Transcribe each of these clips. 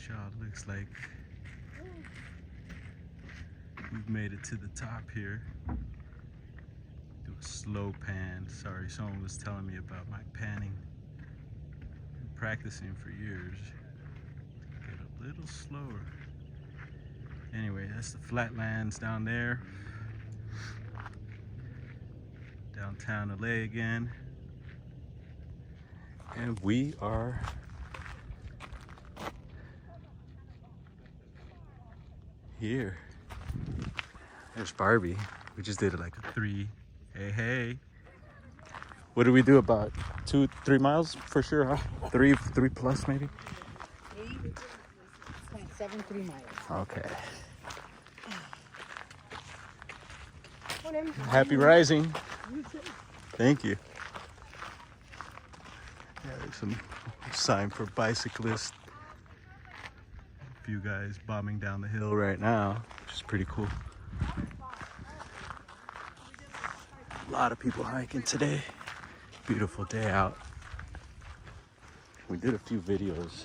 y'all. Looks like we've made it to the top here. Do a slow pan. Sorry, someone was telling me about my panning. Been practicing for years. Get a little slower. Anyway, that's the flatlands down there. Downtown LA again. And we are here. There's Barbie. We just did like a 3. Hey. What did we do? About 2-3 miles for sure, huh? 3 plus maybe? 3 miles. Okay. Happy rising. Thank you. Yeah, there's some sign for bicyclists. A few guys bombing down the hill right now, which is pretty cool. A lot of people hiking today. Beautiful day out. We did a few videos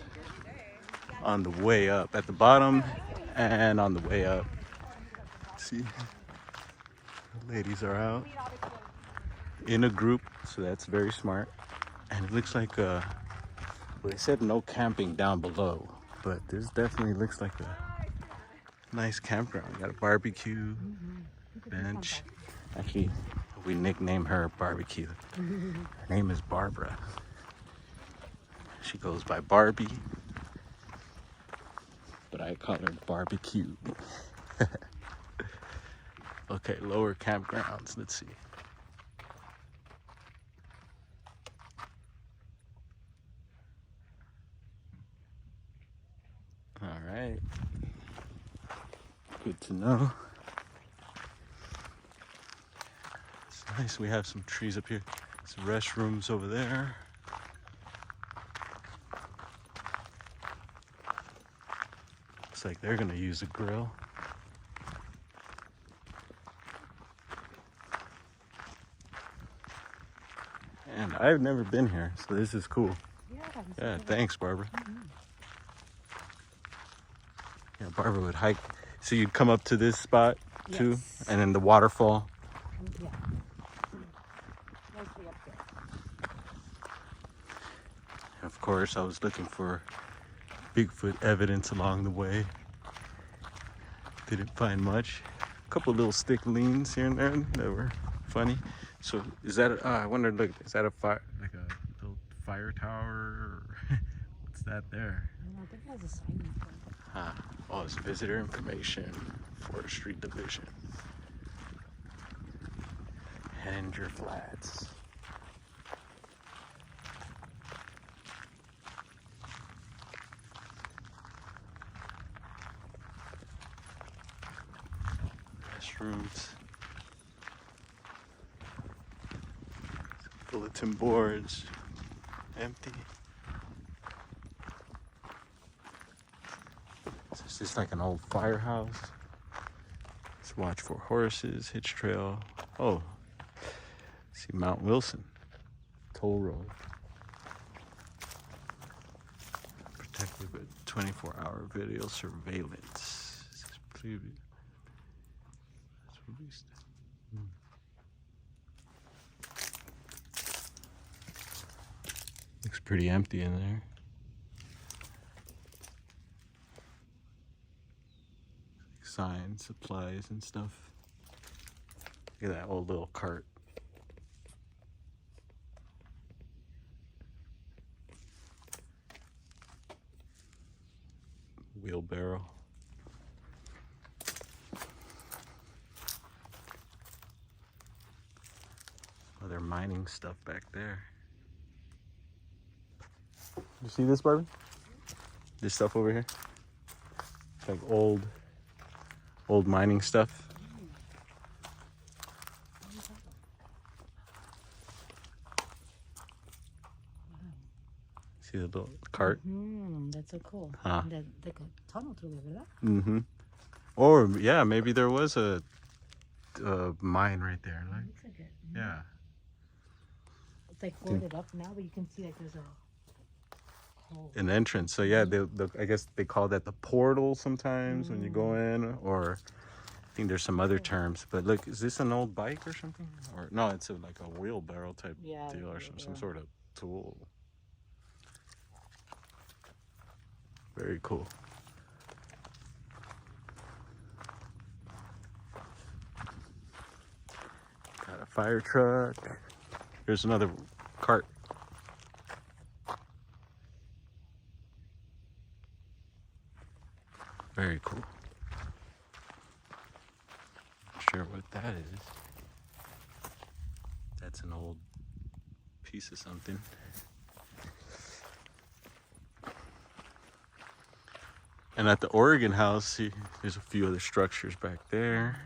on the way up at the bottom and on the way up. See, the ladies are out in a group, so that's very smart. And it looks like well, they said no camping down below, but this definitely looks like a nice campground. Got a barbecue bench. Actually, we nicknamed her Barbecue. Her name is Barbara. She goes by Barbie, but I call her Barbecue. Okay, lower campgrounds. Let's see. All right. Good to know. It's nice. We have some trees up here. Some restrooms over there. Looks like they're gonna use a grill. And I've never been here, so this is cool. Yeah, thanks, Barbara. Yeah, Barbara would hike. So you'd come up to this spot too, Yes. and then the waterfall. Yeah. Mostly up there. Of course, I was looking for Bigfoot evidence along the way. Didn't find much. A couple little stick leans here and there that were funny. So is that? I wondered, look, is that a fire, like a little fire tower? Or what's that there? I think it has a sign. Oh, it's visitor information, Forestry Division. Henninger Flats. Restrooms. Bulletin boards. Empty. It's just like an old firehouse. Let's watch for horses, hitch trail. Oh, see Mount Wilson, toll road. Protected with 24-hour video surveillance. This is preview. That's released. Looks pretty empty in there. Signs, supplies, and stuff. Look at that old little cart. Wheelbarrow. Other mining stuff back there. You see this, Barbie? This stuff over here? It's like old mining stuff. See the little cart? That's so cool. Huh. Like a tunnel through there, ¿verdad? Mm-hmm. Or, yeah, maybe there was a mine right there. Like, Looks like it. yeah. It's like boarded up now, but you can see like there's a an entrance. So yeah, I guess they call that the portal sometimes when you go in, or I think there's some other terms. But look, is this an old bike or something? Or no, it's like a wheelbarrow type deal or some sort of tool. Very cool. Got a fire truck. Here's another cart. Very cool. Not sure what that is. That's an old piece of something. And at the Oregon house, see, there's a few other structures back there.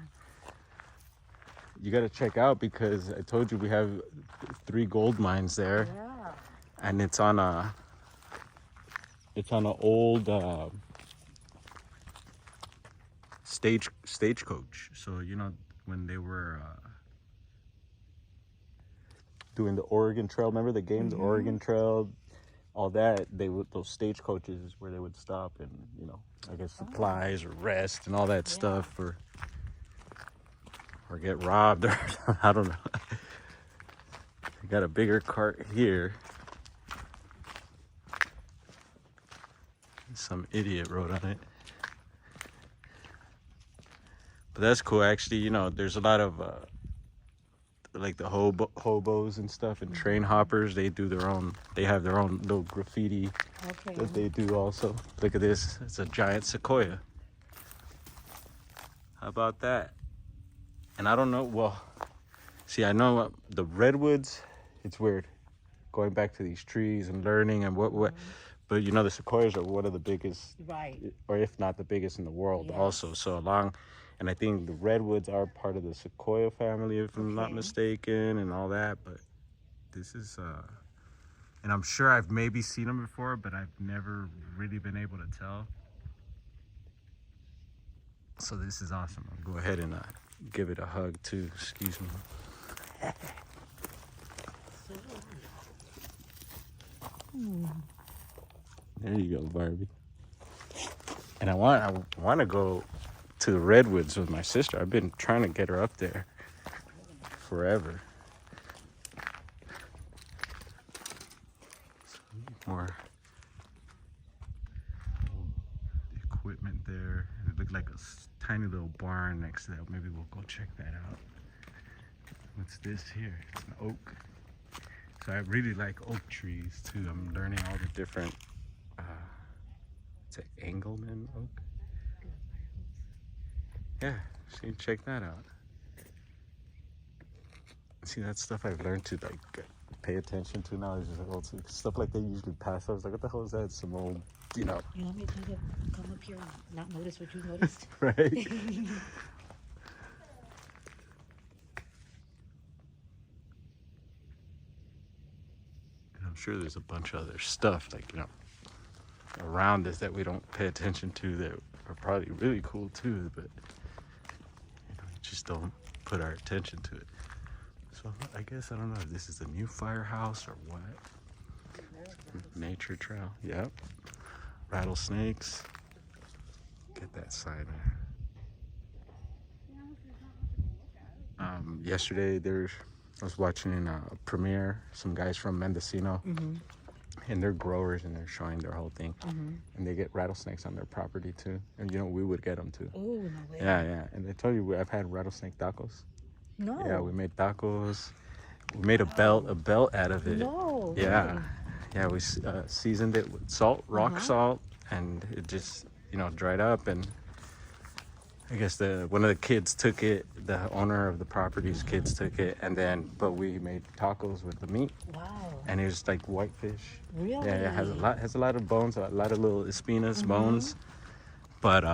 You got to check out because I told you we have 3 gold mines there. Yeah. And it's on an old stagecoach. So you know when they were doing the Oregon Trail, remember the game, the Oregon Trail, all that, those stagecoaches is where they would stop and, you know, I guess supplies or rest and all that stuff, or get robbed or I don't know. I got a bigger cart here. Some idiot rode on it. But that's cool, actually. You know, there's a lot of like the hobos and stuff and train hoppers. They have their own little graffiti that they do also. Look at this, it's a giant sequoia. How about that? And I don't know, well, see, I know the redwoods, it's weird going back to these trees and learning and what but you know the sequoias are one of the biggest, Right. or if not the biggest in the world also. So and I think the redwoods are part of the sequoia family, if I'm not mistaken, and all that. But this is, and I'm sure I've maybe seen them before, but I've never really been able to tell. So this is awesome. I'll go ahead and give it a hug too. Excuse me. There you go, Barbie. And I want to go to the redwoods with my sister. I've been trying to get her up there forever. More equipment there. It looked like a tiny little barn next to that. Maybe we'll go check that out. What's this here? It's an oak. So I really like oak trees too. I'm learning all the different, it's an Engelmann oak. Yeah, see, check that out. See, that's stuff I've learned to like pay attention to now. Is just stuff like they usually pass. I was like, what the hell is that? Some old, you know. You want me to come up here and not notice what you noticed? Right. I'm sure there's a bunch of other stuff like, you know, around us that we don't pay attention to that are probably really cool too, but you know, we just don't put our attention to it. So I guess, I don't know if this is a new firehouse or what. Nature trail, yep. Rattlesnakes. Get that sign there. Yesterday I was watching a premiere, some guys from Mendocino, and they're growers and they're showing their whole thing. And they get rattlesnakes on their property too. And you know, we would get them too. Oh, no way. Yeah. And they told you I've had rattlesnake tacos. No. Yeah, we made tacos. We made a belt out of it. No. Yeah. Really? Yeah, we seasoned it with salt, rock salt, and it just, you know, dried up. And I guess one of the kids took it, the owner of the property's kids took it, and then, but we made tacos with the meat. Wow. And it was like whitefish. Really? Yeah, it has a lot of bones, a lot of little espinas, bones. But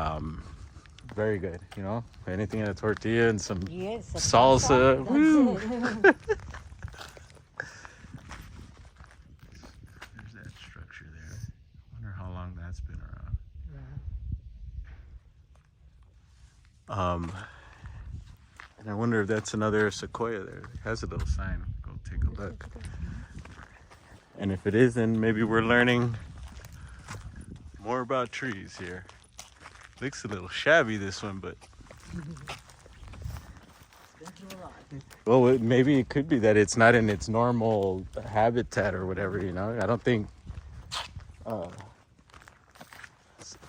very good, you know. Anything in a tortilla and some salsa. Woo! There's that structure there. I wonder how long that's been around. And I wonder if that's another sequoia there. It has a little sign. Go take a look. And if it is, then maybe we're learning More about trees here. Looks a little shabby, this one, but Been through a lot. well, maybe it could be that it's not in its normal habitat or whatever. You know, I don't think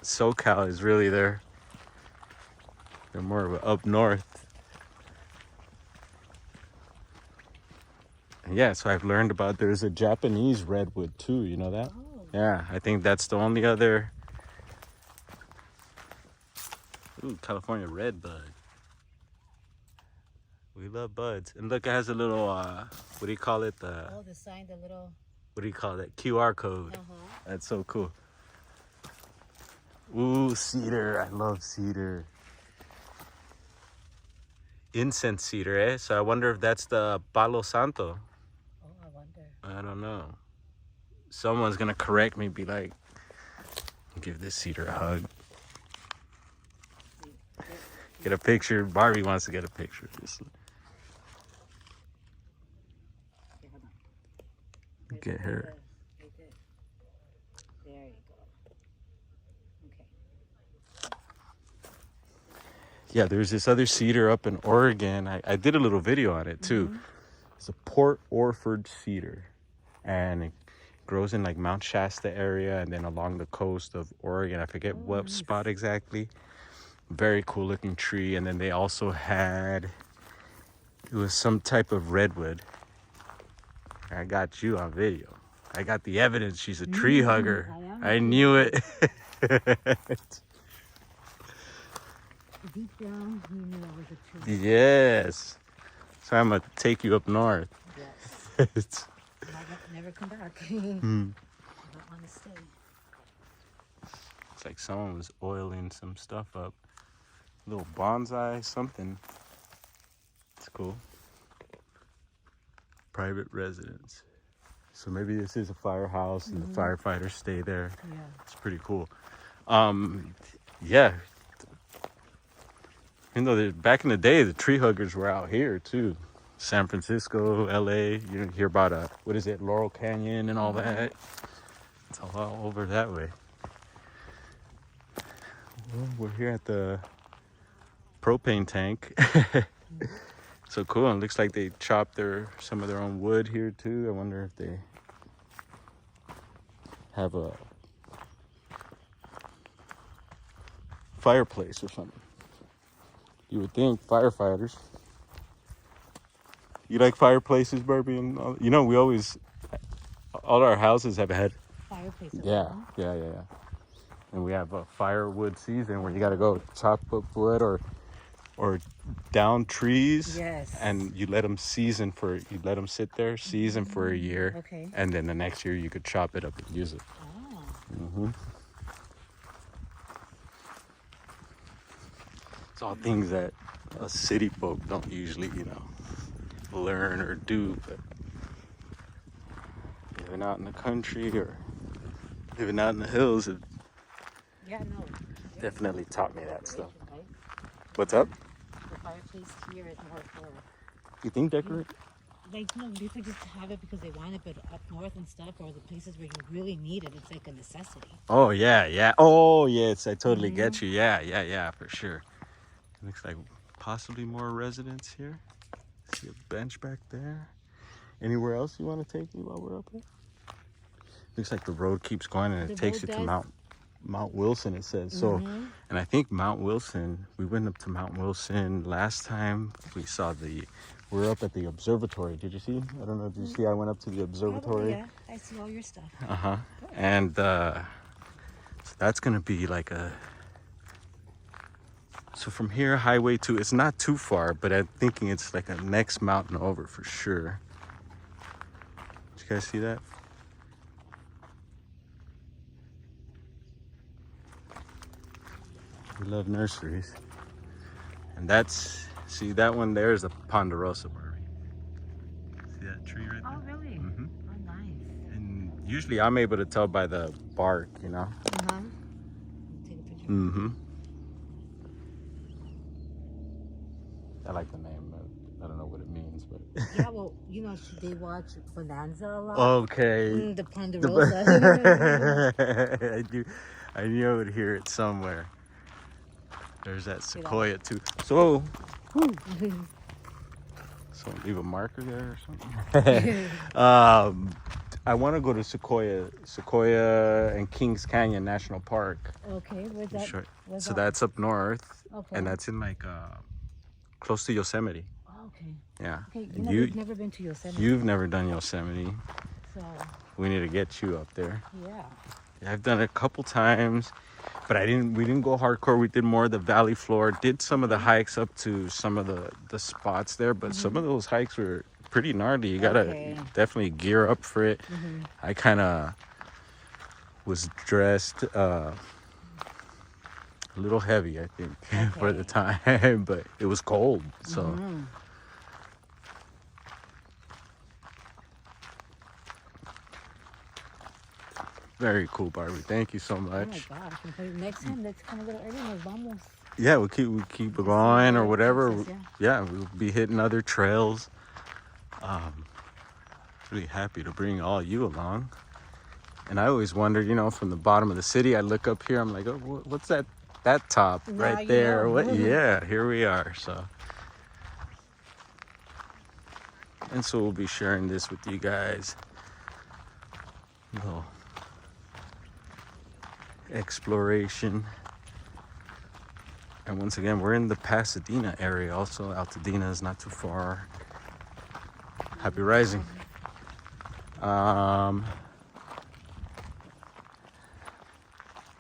SoCal is really there. They're more of a up north. And yeah, so I've learned about there's a Japanese redwood too. You know that? Oh. Yeah, I think that's the only other. Ooh, California redbud. We love buds. And look, it has a little, what do you call it? Oh, the sign, the little. What do you call that? QR code. Uh-huh. That's so cool. Ooh, cedar. I love cedar. Incense cedar, eh? So I wonder if that's the Palo Santo. Oh, I wonder. I don't know. Someone's gonna correct me, be like, give this cedar a hug. Get a picture. Barbie wants to get a picture. Okay, hold on. Get her. Right there. There you go. Okay. Yeah, there's this other cedar up in Oregon. I did a little video on it too. Mm-hmm. It's a Port Orford cedar, and it grows in like Mount Shasta area and then along the coast of Oregon. I forget what Nice. spot exactly. Very cool looking tree. And then they also had, it was some type of redwood. I got you on video. I got the evidence. She's a tree hugger. I knew it. Deep down, you knew I was a tree. Yes. So I'm gonna take you up north. Yes. It's, Never come back. I hmm. don't want to stay. It's like someone was oiling some stuff up. Little bonsai, something. It's cool. Private residence. So maybe this is a firehouse and the firefighters stay there. Yeah. It's pretty cool. Yeah. You know, back in the day, the tree huggers were out here too. San Francisco, LA. You hear about what is it, Laurel Canyon and all that. It's all over that way. Well, we're here at the propane tank. So cool. And it looks like they chopped some of their own wood here too. I wonder if they have a fireplace or something. You would think firefighters. You like fireplaces, Barbie? And all, you know, we always, all our houses have had. Fireplace. Yeah. And we have a firewood season where you got to go chop up wood or down trees. Yes. And you let them sit there, season for a year. Okay. And then the next year you could chop it up and use it. Oh. It's all things that us city folk don't usually, learn or do. But living out in the country or living out in the hills, it Yeah, no. definitely taught me that stuff. Right? What's up? The fireplace here is more for, You think decorate? like, no, people just have it because they want it, but up north and stuff, or the places where you really need it, it's like a necessity. Oh, yeah. Oh, yes, I totally get you. Yeah, for sure. Looks like possibly more residents here. See a bench back there. Anywhere else you want to take me while we're up here? Looks like the road keeps going and it takes you to Mount Wilson, it says. So, and I think Mount Wilson, we went up to Mount Wilson last time. We're up at the observatory. Did you see? I don't know. Did you see I went up to the observatory? Yeah, I see all your stuff. And so that's going to be like so from here, Highway 2, it's not too far, but I'm thinking it's like a next mountain over for sure. Did you guys see that? We love nurseries. And see that one there is a ponderosa, Barbie. See that tree right there? Oh, really? Mm-hmm. Oh, nice. And usually I'm able to tell by the bark, Take a picture. Mm-hmm. I like the name, but I don't know what it means, but Yeah, well, you know, they watch Bonanza a lot. Okay. The Ponderosa. I knew I would hear it somewhere. There's that You know. sequoia too. So, so leave a marker there or something. I want to go to Sequoia and Kings Canyon National Park. Okay, where's that? Sure. Where's So that? that's up north, Okay. and that's in like close to Yosemite. Okay. Yeah. Okay, you know, we've never been to Yosemite. You've never done Yosemite. So. We need to get you up there. Yeah. I've done it a couple times, but we didn't go hardcore. We did more of the valley floor, did some of the hikes up to some of the spots there, but some of those hikes were pretty gnarly. You gotta definitely gear up for it. I kind of was dressed a little heavy, I think, for the time, but it was cold, so. Very cool, Barbie. Thank you so much. Oh my gosh. Next time, let's come a little early. Nos vamos. Yeah, we keep going or whatever. Places, yeah, we'll be hitting other trails. Really happy to bring all you along. And I always wonder, you know, from the bottom of the city, I look up here, I'm like, oh, what's that top right there? What? Yeah, here we are. So, and so we'll be sharing this with you guys. Little exploration. And once again, we're in the Pasadena area also. Altadena is not too far. Happy rising.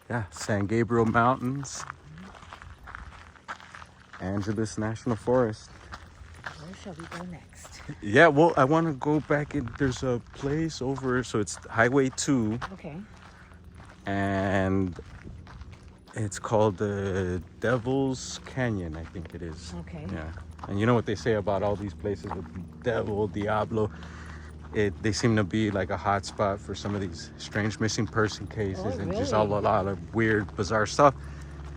Yeah, San Gabriel Mountains. Angeles National Forest. Where shall we go next? Yeah, well, I want to go back in. There's a place over, so it's Highway 2. Okay. And it's called the Devil's Canyon, I think it is. Okay. Yeah. And you know what they say about all these places with Devil, Diablo? They seem to be like a hot spot for some of these strange missing person cases and just a lot of weird, bizarre stuff.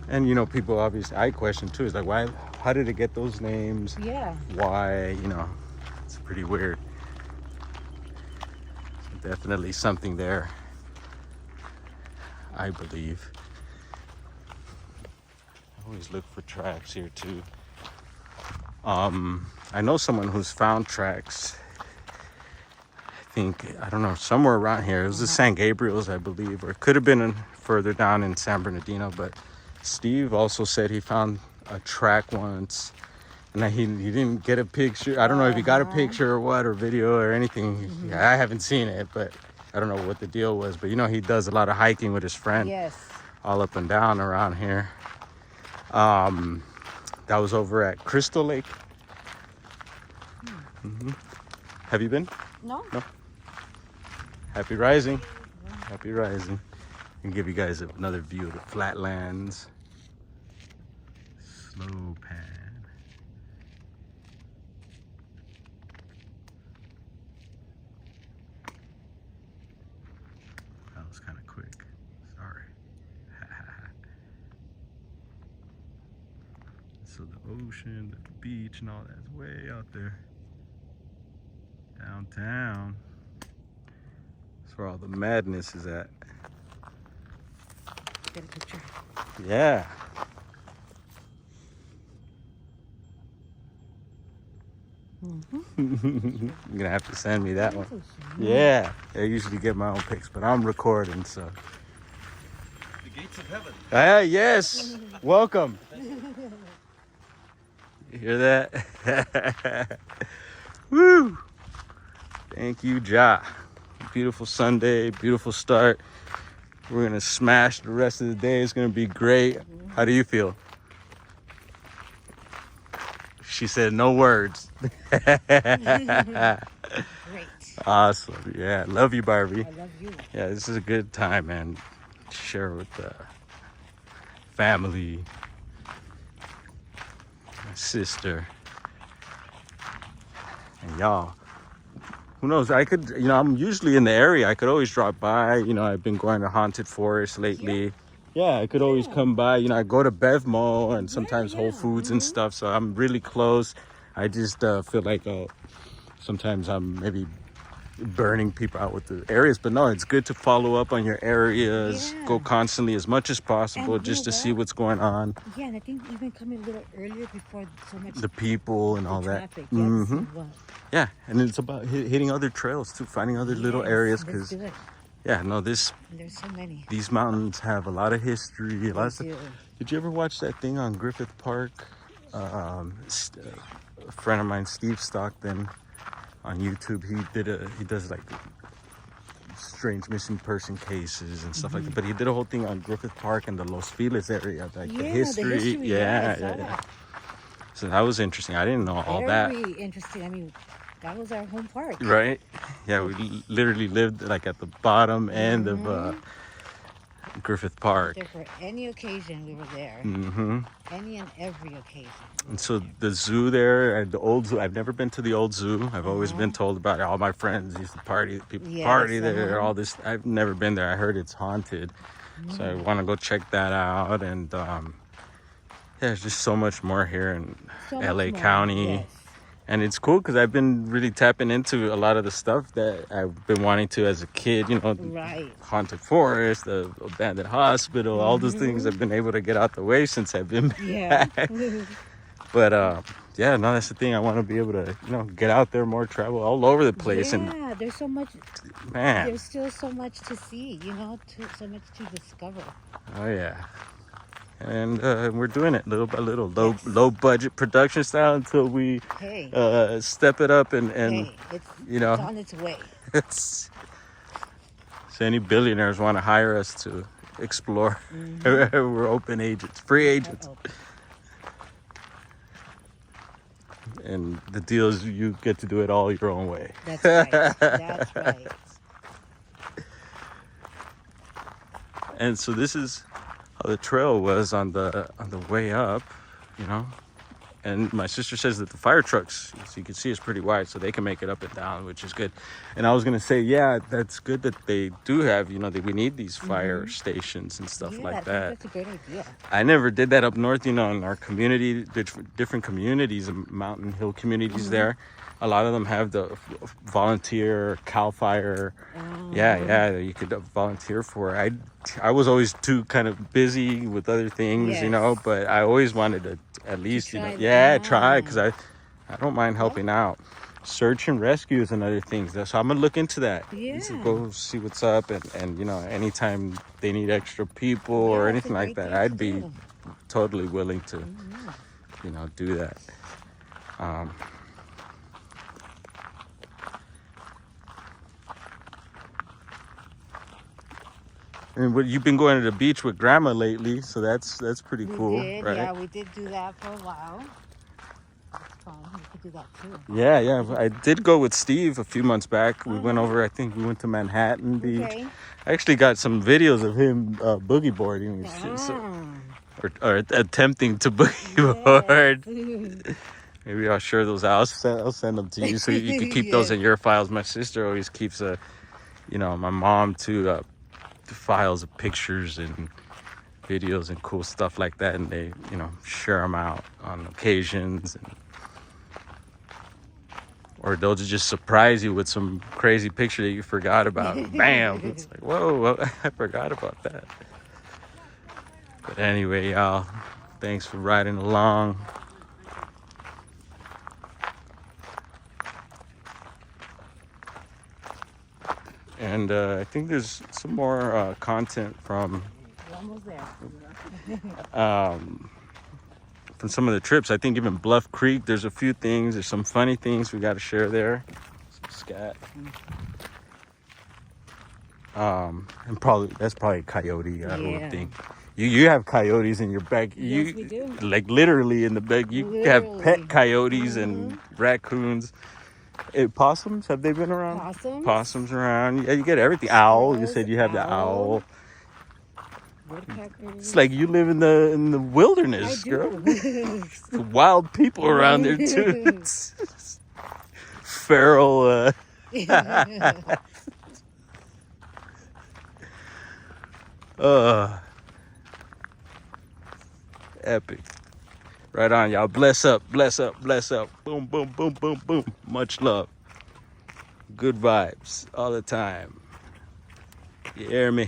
And, you know, people obviously, I question too, is like, why, how did it get those names? Yeah. Why, you know, it's pretty weird. So definitely something there, I believe. I always look for tracks here too. I know someone who's found tracks. I don't know, somewhere around here. It was the San Gabriel's, I believe, or it could have been further down in San Bernardino. But Steve also said he found a track once, and he didn't get a picture. I don't know if he got a picture or what, or video or anything. I haven't seen it, but I don't know what the deal was. But you know, he does a lot of hiking with his friend. Yes. All up and down around here. That was over at Crystal Lake. Have you been? No. Happy rising. Happy rising. And give you guys another view of the flatlands. Slow pan. That was kind of quick. Sorry. So the ocean, the beach, and all that's way out there. Downtown. That's where all the madness is at. Get a picture. Yeah. You're gonna have to send me that one. Yeah. I usually get my own pics, but I'm recording, so. The gates of heaven. Yes. Welcome. You hear that? Woo. Thank you, Ja. Beautiful Sunday, beautiful start. We're gonna smash the rest of the day. It's gonna be great. How do you feel? She said no words. Great. Awesome. Yeah, love you, Barbie. I love you. Yeah, this is a good time, man. Share with the family, my sister, and y'all. Who knows? I could, you know, I'm usually in the area. I could always drop by. You know, I've been going to Haunted Forest lately. Yeah, I could always come by. You know, I go to Bevmo and sometimes Whole Foods and stuff. So I'm really close. I just feel like sometimes I'm maybe burning people out with the areas, but no, it's good to follow up on your areas, Yeah. go constantly as much as possible, And you just to know see what? what's going on, Yeah, and I think even coming a little earlier before so much the people and all that. traffic gets involved. Yeah, and it's about hitting other trails too, finding other little Yes, areas, let's because do it. yeah, no, There's so many. these mountains have a lot of history, a lot They of stuff. do. Did you ever watch that thing on Griffith Park? A friend of mine, Steve Stockton, on YouTube, he does like strange missing person cases and stuff like that. But he did a whole thing on Griffith Park and the Los Feliz area, like the history. Yeah, I saw Yeah. that. So that was interesting. I didn't know all that. Very interesting. I mean, that was our home park. Right? Yeah, we literally lived like at the bottom end of Griffith Park. There for any occasion, we were there. Any and every occasion. And so the zoo there, the old zoo, I've never been to the old zoo. I've always been told about it. All my friends used to party, people Yes, party there, all this. I've never been there. I heard it's haunted. So I want to go check that out. And yeah, there's just so much more here in So LA much more, County. yes. And it's cool because I've been really tapping into a lot of the stuff that I've been wanting to as a kid, you know, Right. haunted forest, the abandoned hospital, all those things I've been able to get out the way since I've been Yeah. back. But yeah, no, that's the thing. I want to be able to, you know, get out there more, travel all over the place. Yeah, And there's so much. man, There's still so much to see, you know, so much to discover. oh yeah. And we're doing it little by little, low budget production style until we Hey. step it up and Hey, it's, you know, it's on its way. it's, so any billionaires want to hire us to explore, we're open agents, free agents. Uh-oh. And the deal is you get to do it all your own way. That's right. That's right. And so this is how the trail was on the way up, you know. And my sister says that the fire trucks, so you can see, it's pretty wide, so they can make it up and down, which is good. And I was gonna say, yeah, that's good that they do have, you know, that we need these fire stations and stuff Yeah, like I think that. that's a great idea. I never did that up north, you know, in our community, different communities, mountain hill communities there. A lot of them have the volunteer CAL FIRE. Yeah, you could volunteer for it. I was always too kind of busy with other things, you know, Yes. but I always wanted to at least, you know, try try, because I don't mind helping out. Search and rescue is another thing. So I'm gonna look into that. Yeah. Go see what's up, and you know, anytime they need extra people or Yeah, it's a anything like great that, thing to I'd be do. totally willing to, you know, do that. And you've been going to the beach with grandma lately, so that's pretty cool, We did, right? yeah, we did do that for a while. That's fun. We could do that too. Yeah. I did go with Steve a few months back. We went over, I think we went to Manhattan Beach. Okay. I actually got some videos of him boogie boarding. Or attempting to boogie board. Maybe I'll share those out. I'll send them to you so you can keep those in your files. My sister always keeps my mom too, files of pictures and videos and cool stuff like that, and they, you know, share them out on occasions, or they'll just surprise you with some crazy picture that you forgot about. Bam! It's like, whoa, I forgot about that. But anyway, y'all, thanks for riding along. And I think there's some more content from We're almost there. from some of the trips. I think even Bluff Creek, there's a few things. There's some funny things we got to share there. Some scat. And that's probably a coyote. I would think. You have coyotes in your back. Yes, we do. Like literally in the back. You have pet coyotes and raccoons. Possums, have they been around? Possums around. Yeah, you get everything. Owl. You said you have the owl. Woodpeckers. It's like you live in the wilderness, girl. Wild people around there too. Feral. Epic. Right on, y'all. Bless up, bless up, bless up. Boom, boom, boom, boom, boom. Much love. Good vibes all the time. You hear me?